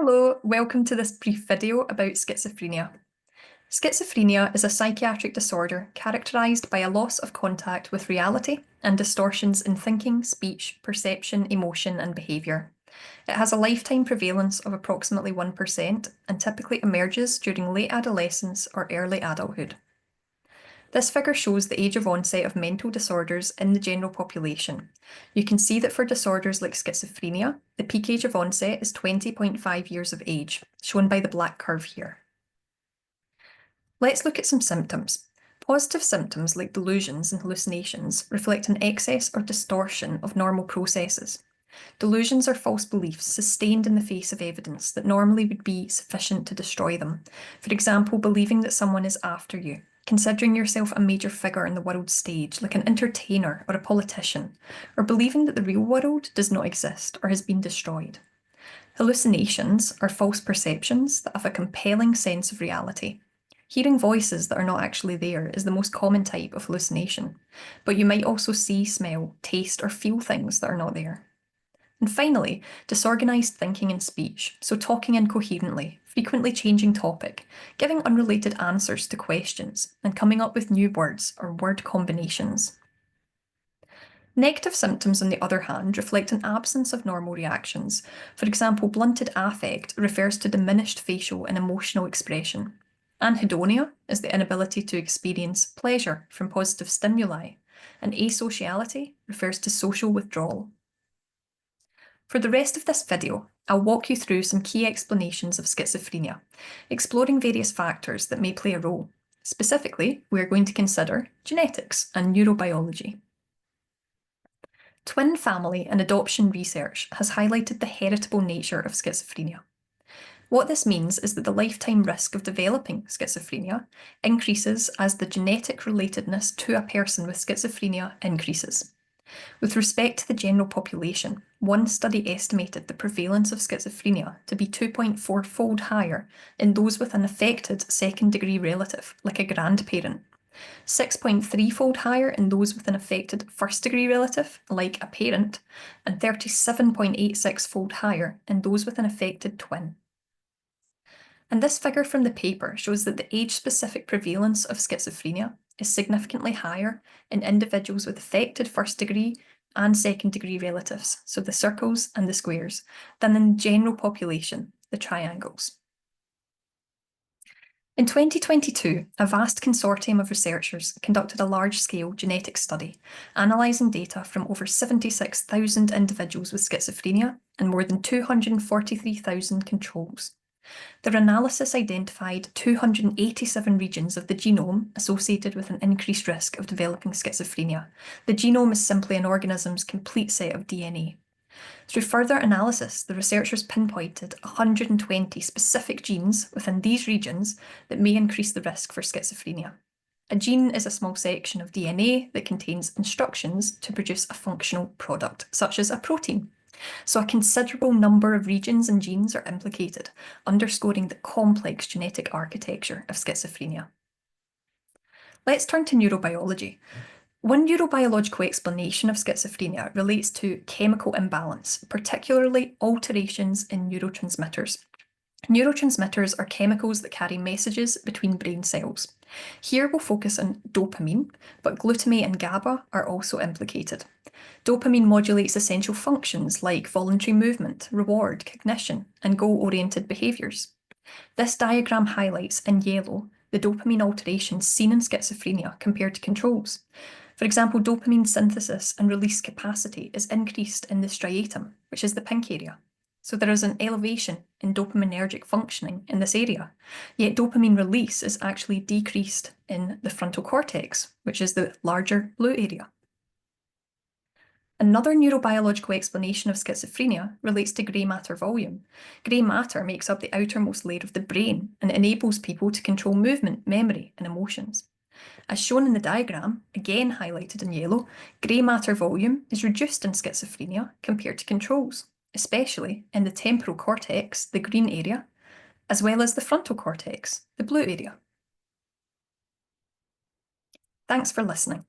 Hello, welcome to this brief video about schizophrenia. Schizophrenia is a psychiatric disorder characterised by a loss of contact with reality and distortions in thinking, speech, perception, emotion and behaviour. It has a lifetime prevalence of approximately 1% and typically emerges during late adolescence or early adulthood. This figure shows the age of onset of mental disorders in the general population. You can see that for disorders like schizophrenia, the peak age of onset is 20.5 years of age, shown by the black curve here. Let's look at some symptoms. Positive symptoms like delusions and hallucinations reflect an excess or distortion of normal processes. Delusions are false beliefs sustained in the face of evidence that normally would be sufficient to destroy them. For example, believing that someone is after you, considering yourself a major figure on the world stage, like an entertainer or a politician, or believing that the real world does not exist or has been destroyed. Hallucinations are false perceptions that have a compelling sense of reality. Hearing voices that are not actually there is the most common type of hallucination, but you might also see, smell, taste, or feel things that are not there. And finally, disorganised thinking and speech, so talking incoherently, frequently changing topic, giving unrelated answers to questions, and coming up with new words or word combinations. Negative symptoms, on the other hand, reflect an absence of normal reactions. For example, blunted affect refers to diminished facial and emotional expression. Anhedonia is the inability to experience pleasure from positive stimuli, and asociality refers to social withdrawal. For the rest of this video, I'll walk you through some key explanations of schizophrenia, exploring various factors that may play a role. Specifically, we're going to consider genetics and neurobiology. Twin family and adoption research has highlighted the heritable nature of schizophrenia. What this means is that the lifetime risk of developing schizophrenia increases as the genetic relatedness to a person with schizophrenia increases. With respect to the general population, one study estimated the prevalence of schizophrenia to be 2.4-fold higher in those with an affected second-degree relative, like a grandparent, 6.3-fold higher in those with an affected first-degree relative, like a parent, and 37.86-fold higher in those with an affected twin. And this figure from the paper shows that the age-specific prevalence of schizophrenia is significantly higher in individuals with affected first-degree and second-degree relatives, so the circles and the squares, than in the general population, the triangles. In 2022, a vast consortium of researchers conducted a large-scale genetic study, analysing data from over 76,000 individuals with schizophrenia and more than 243,000 controls. Their analysis identified 287 regions of the genome associated with an increased risk of developing schizophrenia. The genome is simply an organism's complete set of DNA. Through further analysis, the researchers pinpointed 120 specific genes within these regions that may increase the risk for schizophrenia. A gene is a small section of DNA that contains instructions to produce a functional product, such as a protein. So a considerable number of regions and genes are implicated, underscoring the complex genetic architecture of schizophrenia. Let's turn to neurobiology. One neurobiological explanation of schizophrenia relates to chemical imbalance, particularly alterations in neurotransmitters. Neurotransmitters are chemicals that carry messages between brain cells. Here we'll focus on dopamine, but glutamate and GABA are also implicated. Dopamine modulates essential functions like voluntary movement, reward, cognition, and goal-oriented behaviours. This diagram highlights in yellow the dopamine alterations seen in schizophrenia compared to controls. For example, dopamine synthesis and release capacity is increased in the striatum, which is the pink area. So there is an elevation in dopaminergic functioning in this area, yet dopamine release is actually decreased in the frontal cortex, which is the larger blue area. Another neurobiological explanation of schizophrenia relates to grey matter volume. Grey matter makes up the outermost layer of the brain and enables people to control movement, memory, and emotions. As shown in the diagram, again highlighted in yellow, grey matter volume is reduced in schizophrenia compared to controls, especially in the temporal cortex, the green area, as well as the frontal cortex, the blue area. Thanks for listening.